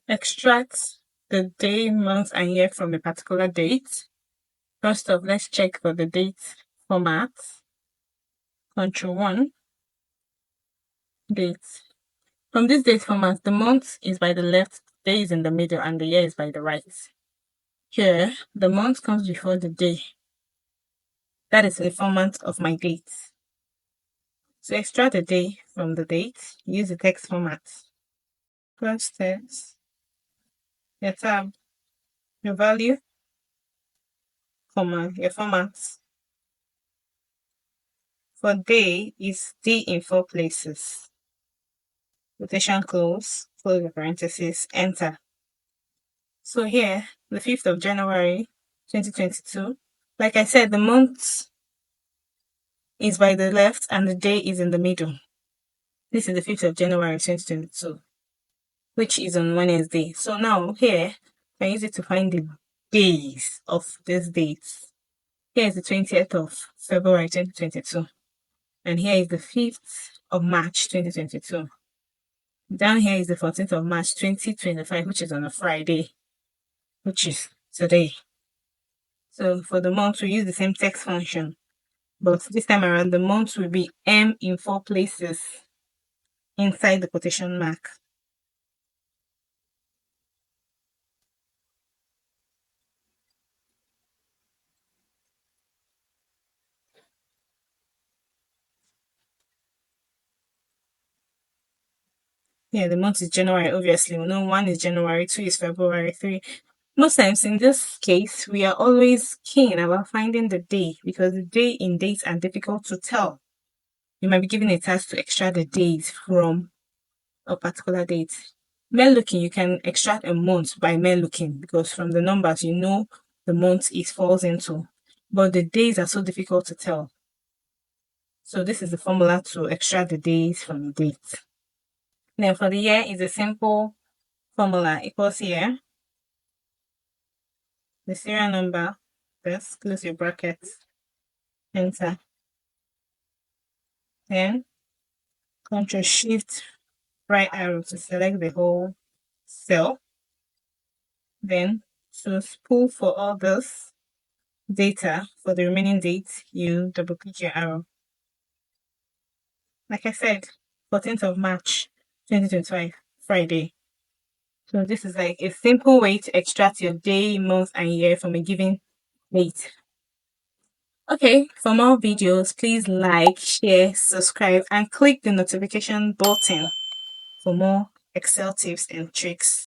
Extract the day, month, and year from a particular date. First off, let's check for the date format. Control 1, date. From this date format, the month is by the left, the day is in the middle, and the year is by the right. Here, the month comes before the day. That is the format of my date. To extract the day from the date, use the text format. First text, your tab, your value, comma, your format. For day is D in 4 places. Quotation close the parenthesis, enter. So here, the 5th of January 2022, like I said, the month is by the left and the day is in the middle. This is the 5th of January 2022, which is on Wednesday. So now here, I use it to find the days of these dates. Here is the 20th of February 2022. And here is the 5th of March 2022. Down here is the 14th of March 2025, which is on a Friday, which is today. So for the month, we use the same text function, but this time around, the month will be M in 4 places inside the quotation mark. Yeah, the month is January, obviously. We know 1 is January, 2 is February, 3. Most times in this case, we are always keen about finding the day because the day in dates are difficult to tell. You might be given a task to extract the days from a particular date. Mere looking, you can extract a month by mere looking because from the numbers, you know the month it falls into. But the days are so difficult to tell. So this is the formula to extract the days from the date. Then for the year is a simple formula equals year. The serial number, let's close your brackets, enter. Then Ctrl Shift right arrow to select the whole cell. Then to spool for all this data for the remaining dates, you double click your arrow. Like I said, 14th of March 2025, Friday. So this is like a simple way to extract your day, month, and year from a given date. Okay, for more videos, please like, share, subscribe, and click the notification button for more Excel tips and tricks.